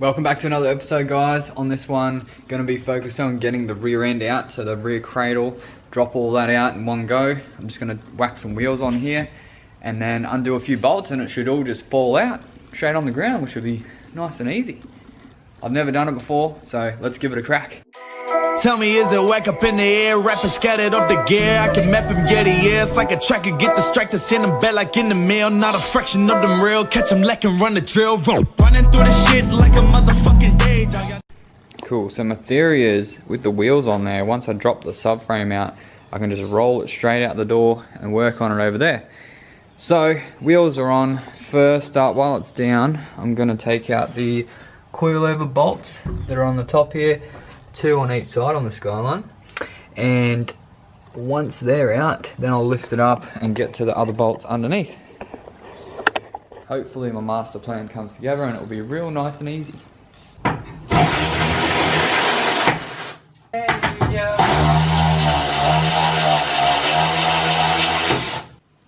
Welcome back to another episode, guys. On this one, going to be focused on getting the rear end out, so the rear cradle, drop all that out in one go. I'm just going to whack some wheels on here and then undo a few bolts, and it should all just fall out straight on the ground, which will be nice and easy. I've never done it before, so let's give it a crack. Tell me, is it whack up in the air, rapping scattered off the gear? I can map him, get it, yeah. It's like a tracker, get distracted, send him back like in the mail. Not a fraction of them real, catch him lacking, run the drill. Running through the shit like a motherfucking dage. Cool, so my theory is, with the wheels on there, once I drop the subframe out, I can just roll it straight out the door and work on it over there. So, wheels are on. First up, while it's down, I'm going to take out the coilover bolts that are on the top here. 2 on each side on the skyline, and once they're out, then I'll lift it up and get to the other bolts underneath. Hopefully my master plan comes together and it'll be real nice and easy.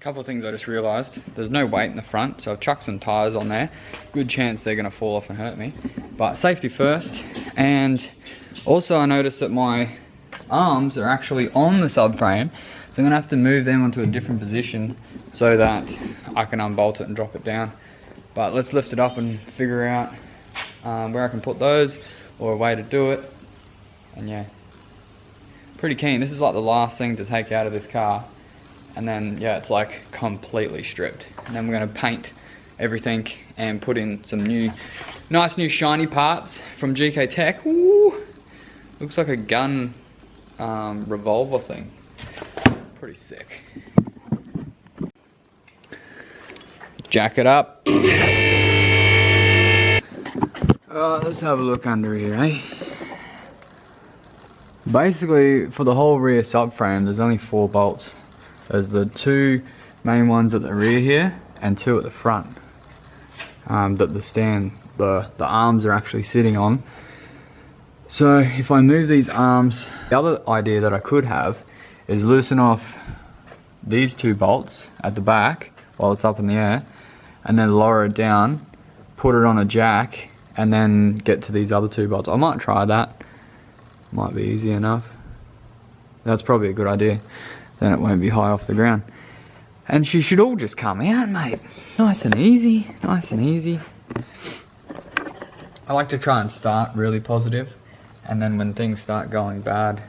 Couple of things I just realised. There's no weight in the front, so I've chucked some tyres on there. Good chance they're going to fall off and hurt me, but safety first. And also I noticed that my arms are actually on the subframe, so I'm going to have to move them onto a different position so that I can unbolt it and drop it down. But let's lift it up and figure out where I can put those, or a way to do it. And yeah, pretty keen. This is like the last thing to take out of this car, and then yeah, it's like completely stripped. And then we're going to paint everything and put in some nice new shiny parts from Gktech. Ooh, looks like a gun revolver thing. Pretty sick. Jack it up. Let's have a look under here, eh? Basically, for the whole rear subframe, there's only 4 bolts. There's the 2 main ones at the rear here, and 2 at the front. That the arms are actually sitting on. So if I move these arms, the other idea that I could have is loosen off these 2 bolts at the back while it's up in the air, and then lower it down, put it on a jack, and then get to these other 2 bolts. I might try that. Might be easy enough. That's probably a good idea. Then it won't be high off the ground. And she should all just come out, mate. Nice and easy, nice and easy. I like to try and start really positive, and then when things start going bad,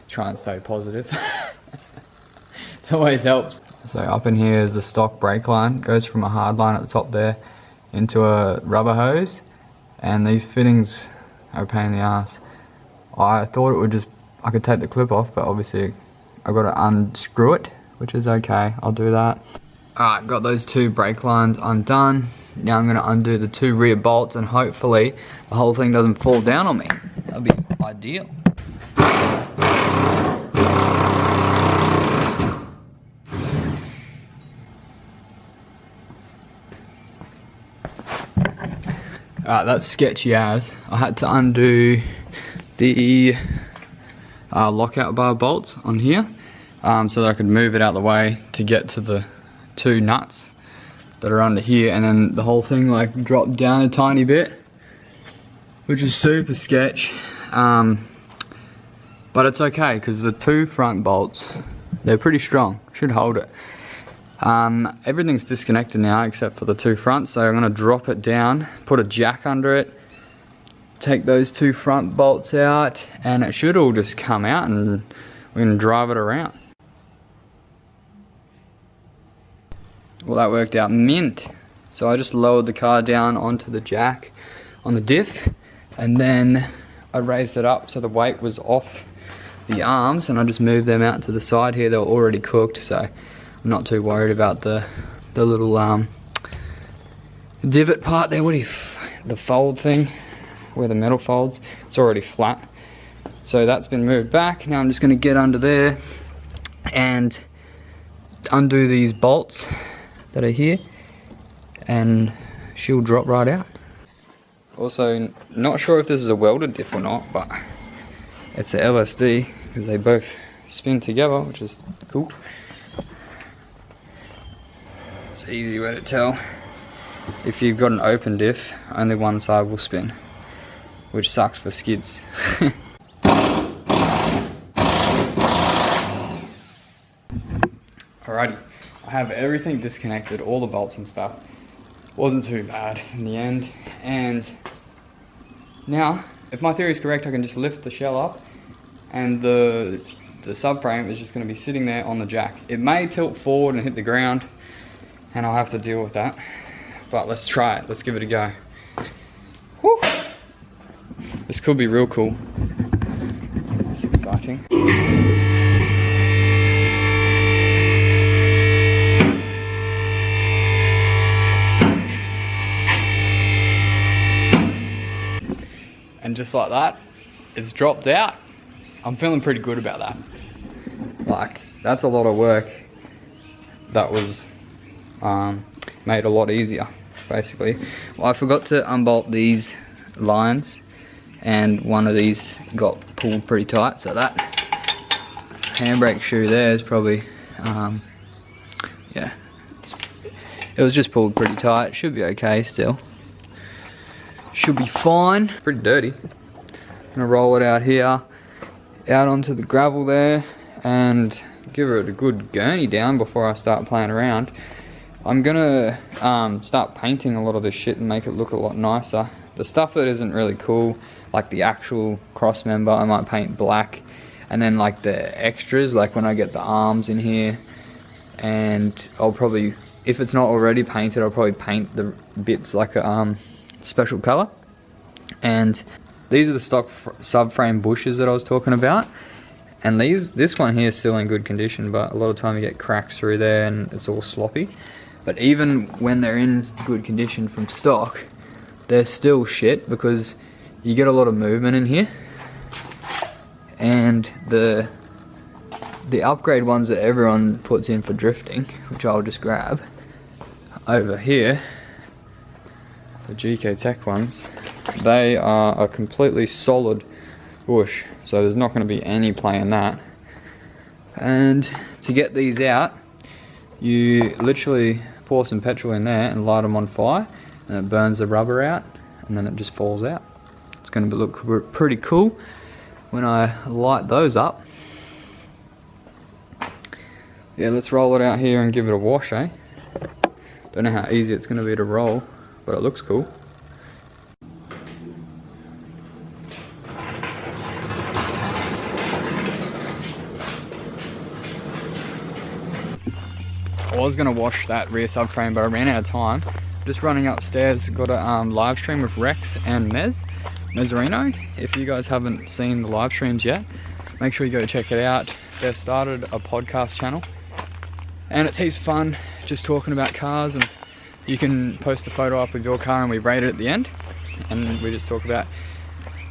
try and stay positive. It always helps. So up in here is the stock brake line. It goes from a hard line at the top there into a rubber hose, and these fittings are a pain in the ass. I thought it would just, I could take the clip off, but obviously I've got to unscrew it, which is okay. I'll do that. Alright, got those 2 brake lines undone. Now I'm going to undo the 2 rear bolts, and hopefully the whole thing doesn't fall down on me. That'd be ideal. That's sketchy as. I had to undo the lockout bar bolts on here so that I could move it out of the way to get to the 2 nuts that are under here, and then the whole thing like dropped down a tiny bit, which is super sketch, but it's okay because the 2 front bolts, they're pretty strong, should hold it. Everything's disconnected now except for the 2 fronts, so I'm going to drop it down, put a jack under it, take those 2 front bolts out, and it should all just come out and we can drive it around. Well, that worked out mint. So I just lowered the car down onto the jack on the diff, and then I raised it up so the weight was off the arms, and I just moved them out to the side here. They were already cooked, so I'm not too worried about the little divot part there. The fold thing where the metal folds, it's already flat. So that's been moved back. Now I'm just going to get under there and undo these bolts that are here, and she'll drop right out. Also, not sure if this is a welded diff or not, but it's a LSD because they both spin together, which is cool. It's an easy way to tell. if you've got an open diff, only one side will spin, which sucks for skids. Alrighty, I have everything disconnected, all the bolts and stuff. Wasn't too bad in the end. And now, if my theory is correct, I can just lift the shell up and the subframe is just going to be sitting there on the jack. It may tilt forward and hit the ground, and I'll have to deal with that. But let's try it, let's give it a go. Whew. This could be real cool. It's exciting. And just like that, it's dropped out. I'm feeling pretty good about that. Like, that's a lot of work that was made a lot easier, basically. Well, I forgot to unbolt these lines, and one of these got pulled pretty tight, so that handbrake shoe there is probably, yeah, it was just pulled pretty tight. Should be okay still. Should be fine. Pretty dirty. I'm gonna roll it out here, out onto the gravel there, and give it a good gurney down before I start playing around. I'm gonna start painting a lot of this shit and make it look a lot nicer. The stuff that isn't really cool, like the actual cross member, I might paint black, and then like the extras, like when I get the arms in here, and I'll probably, if it's not already painted, I'll probably paint the bits like a special color. And these are the stock subframe bushes that I was talking about, and this one here is still in good condition, but a lot of time you get cracks through there and it's all sloppy. But even when they're in good condition from stock, they're still shit because you get a lot of movement in here. And the upgrade ones that everyone puts in for drifting, which I'll just grab over here, the Gktech ones, they are a completely solid bush, so there's not going to be any play in that. And to get these out, you literally pour some petrol in there and light them on fire, and it burns the rubber out, and then it just falls out. It's going to look pretty cool when I light those up. Yeah, let's roll it out here and give it a wash, eh? Don't know how easy it's going to be to roll, but it looks cool. I was going to wash that rear subframe, but I ran out of time. Just running upstairs, got a live stream with Rex and Mezzarino. If you guys haven't seen the live streams yet, make sure you go check it out. They've started a podcast channel, and it's heaps of fun just talking about cars, and you can post a photo up of your car and we rate it at the end, and we just talk about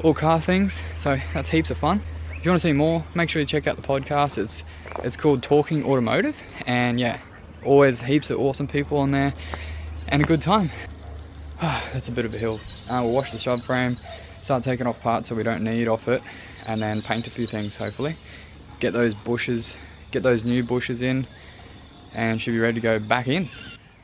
all car things, so that's heaps of fun. If you want to see more, make sure you check out the podcast. It's called Talking Automotive, and yeah, always heaps of awesome people on there and a good time. That's a bit of a hill. We'll wash the subframe, start taking off parts that we don't need off it, and then paint a few things hopefully. Get those bushes, get those new bushes in, and should be ready to go back in.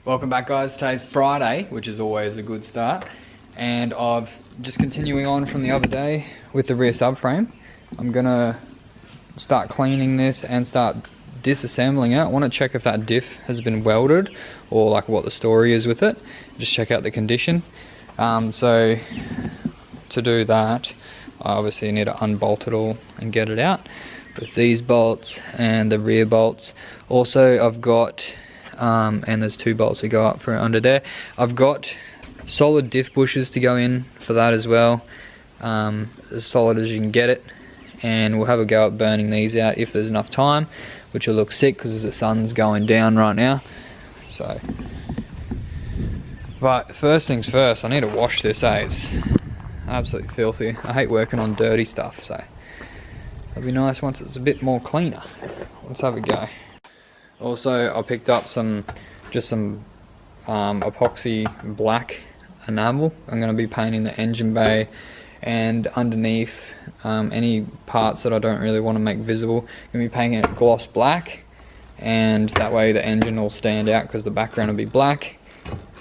Welcome back guys, today's Friday, which is always a good start, and I've just continuing on from the other day with the rear subframe. I'm gonna start cleaning this and start disassembling it. I want to check if that diff has been welded or like what the story is with it. Just check out the condition. So to do that, I obviously need to unbolt it all and get it out with these bolts and the rear bolts. Also I've got and there's two bolts that go up for under there. I've got solid diff bushes to go in for that as well, as solid as you can get it, and we'll have a go at burning these out if there's enough time, which will look sick because the sun's going down right now. So, but first things first, I need to wash this, it's absolutely filthy. I hate working on dirty stuff, so it'll be nice once it's a bit more cleaner. Let's have a go. Also, I picked up some epoxy black enamel. I'm going to be painting the engine bay and underneath any parts that I don't really want to make visible. I'm going to be painting it gloss black, and that way the engine will stand out because the background will be black.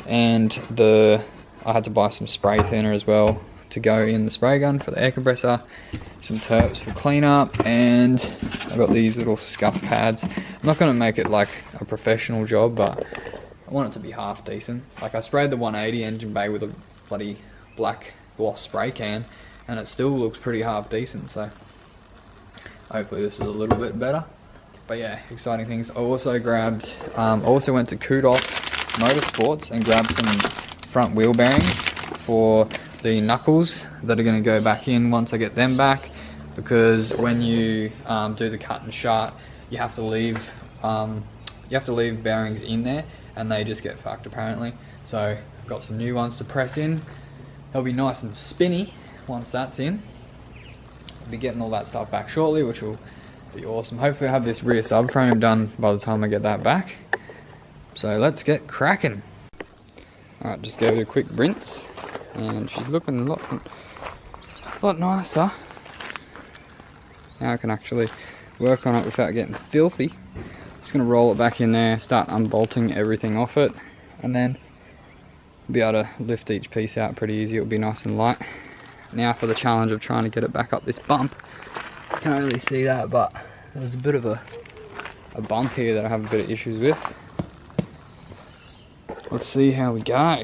and I had to buy some spray thinner as well to go in the spray gun for the air compressor, some terps for cleanup, and I've got these little scuff pads. I'm not going to make it like a professional job, but I want it to be half decent. Like, I sprayed the 180 engine bay with a bloody black gloss spray can, and it still looks pretty half decent, so hopefully this is a little bit better. But yeah, exciting things. I also grabbed, also went to Kudos Motorsports and grabbed some front wheel bearings for the knuckles that are going to go back in once I get them back, because when you do the cut and shut, you have to leave bearings in there, and they just get fucked apparently. So I've got some new ones to press in. They'll be nice and spinny once that's in. I'll be getting all that stuff back shortly, which will be awesome. Hopefully I have this rear subframe done by the time I get that back. So let's get cracking. Alright, just gave it a quick rinse, and she's looking a lot nicer. Now I can actually work on it without getting filthy. Just going to roll it back in there, start unbolting everything off it, and then be able to lift each piece out pretty easy. It'll be nice and light. Now for the challenge of trying to get it back up this bump. Can't really see that, but there's a bit of a bump here that I have a bit of issues with. Let's see how we go.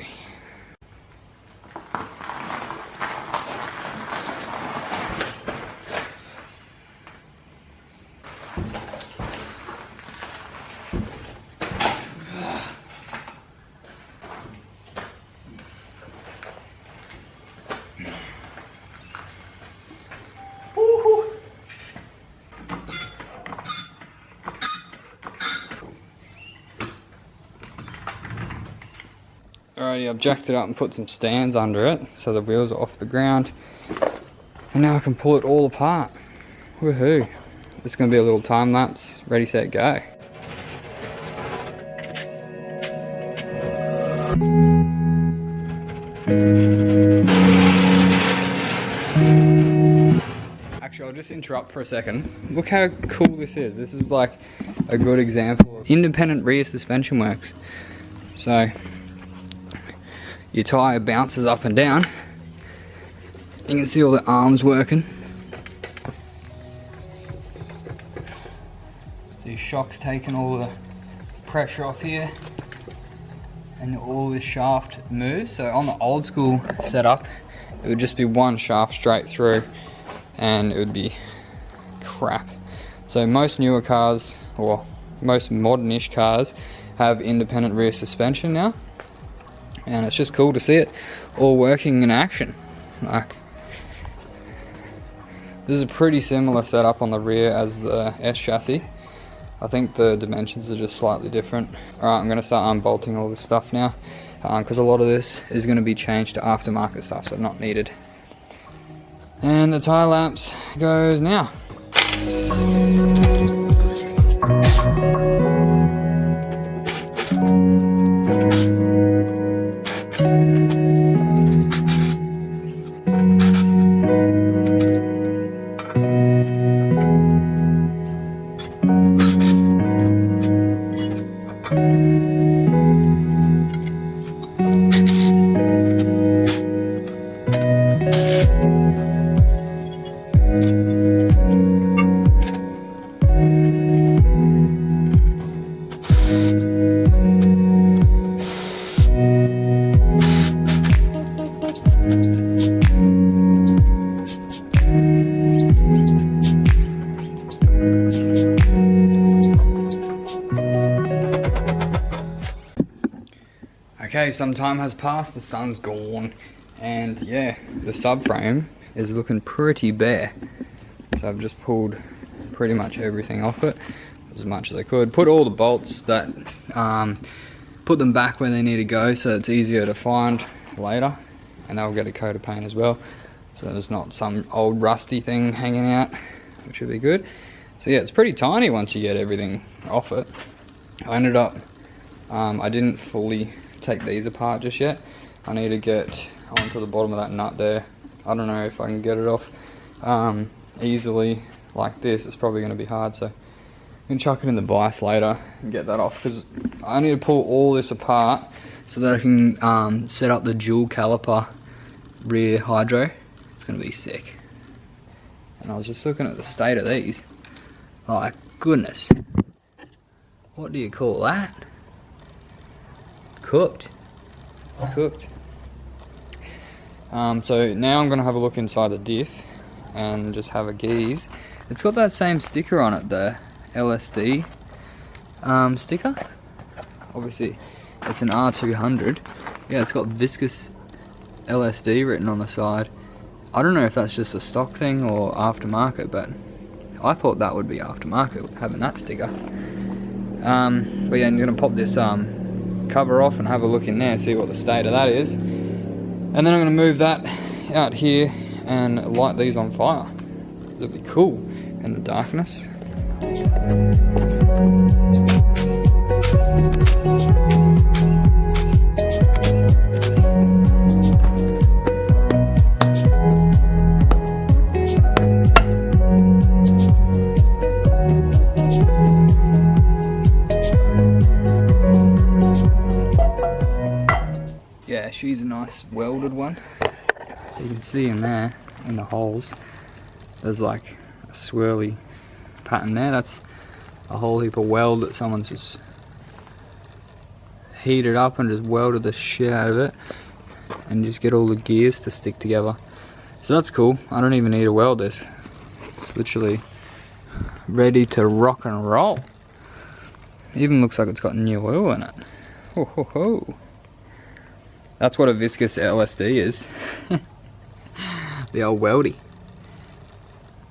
Alrighty, I've jacked it up and put some stands under it so the wheels are off the ground, and now I can pull it all apart. Woohoo! This is going to be a little time lapse. Ready, set, go. Actually, I'll just interrupt for a second. Look how cool this is. This is like a good example of independent rear suspension works. So your tyre bounces up and down. You can see all the arms working. So your shock's taking all the pressure off here, and all this shaft moves. So on the old school setup, it would just be one shaft straight through, and it would be crap. So most newer cars, or most modern-ish cars, have independent rear suspension now. And it's just cool to see it all working in action. Like, this is a pretty similar setup on the rear as the S chassis. I think the dimensions are just slightly different. Alright, I'm going to start unbolting all this stuff now, because a lot of this is going to be changed to aftermarket stuff, so not needed. And the tyre lapse goes now. Okay, some time has passed, the sun's gone, and yeah, the subframe is looking pretty bare. So I've just pulled pretty much everything off it, as much as I could. Put all the bolts that, put them back where they need to go so it's easier to find later, and they'll get a coat of paint as well, so there's not some old rusty thing hanging out, which would be good. So yeah, it's pretty tiny once you get everything off it. I ended up, I didn't fully take these apart just yet. I need to get onto the bottom of that nut there. I don't know if I can get it off easily like this. It's probably going to be hard, so I'm going to chuck it in the vise later and get that off, because I need to pull all this apart so that I can set up the dual caliper rear hydro. It's gonna be sick. And I was just looking at the state of these. Like, goodness. What do you call that? Cooked. It's cooked. So now I'm gonna have a look inside the Diff and just have a gaze. It's got that same sticker on it, the LSD sticker. Obviously, it's an R200. Yeah, it's got viscous LSD written on the side. I don't know if that's just a stock thing or aftermarket, but I thought that would be aftermarket, having that sticker. But yeah, I'm gonna pop this cover off and have a look in there, see what the state of that is. And then I'm gonna move that out here and light these on fire. It'll be cool in the darkness. Yeah, she's a nice welded one. So you can see in there, in the holes, there's like a swirly pattern there. That's a whole heap of weld that someone's just heated up and just welded the shit out of it, and just get all the gears to stick together. So that's cool. I don't even need to weld this. It's literally ready to rock and roll. It even looks like it's got new oil in it. Ho ho ho. That's what a viscous LSD is. The old weldy.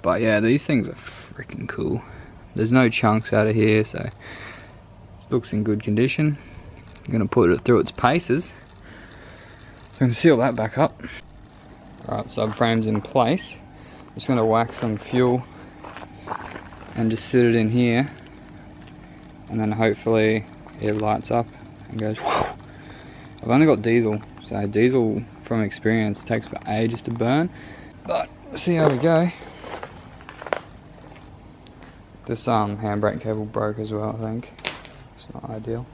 But yeah, these things are freaking cool. There's no chunks out of here, so it looks in good condition. I'm gonna put it through its paces. So I can seal that back up. Alright, subframe's in place. I'm just gonna wax some fuel and just sit it in here, and then hopefully it lights up and goes whoosh. I've only got diesel, so diesel from experience takes for ages to burn, but let's see how we go. This handbrake cable broke as well, I think. It's not ideal.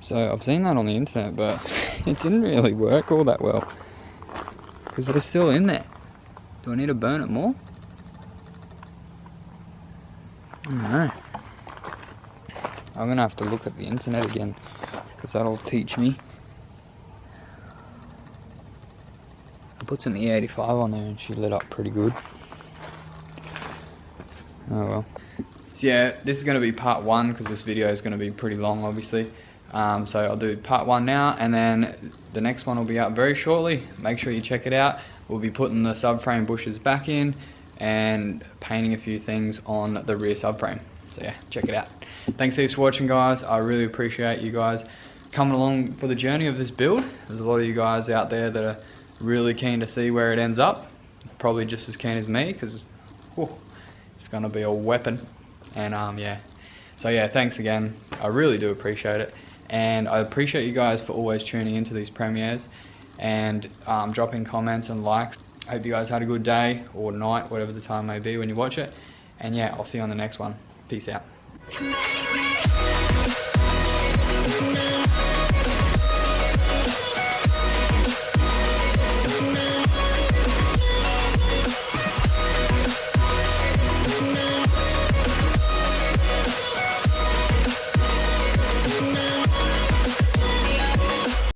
So I've seen that on the internet, but it didn't really work all that well because they're still in there. Do I need to burn it more? I don't know. I'm gonna have to look at the internet again because that'll teach me. I put some E85 on there and she lit up pretty good. Oh well. So yeah, this is going to be part 1 because this video is going to be pretty long obviously. So I'll do part 1 now, and then the next one will be out very shortly. Make sure you check it out. We'll be putting the subframe bushes back in and painting a few things on the rear subframe. So yeah, check it out. Thanks heaps for watching, guys. I really appreciate you guys coming along for the journey of this build. There's a lot of you guys out there that are really keen to see where it ends up. Probably just as keen as me, because it's going to be a weapon. And yeah. So yeah, thanks again. I really do appreciate it. And I appreciate you guys for always tuning into these premieres and dropping comments and likes. I hope you guys had a good day or night, whatever the time may be when you watch it. And yeah, I'll see you on the next one. Peace out.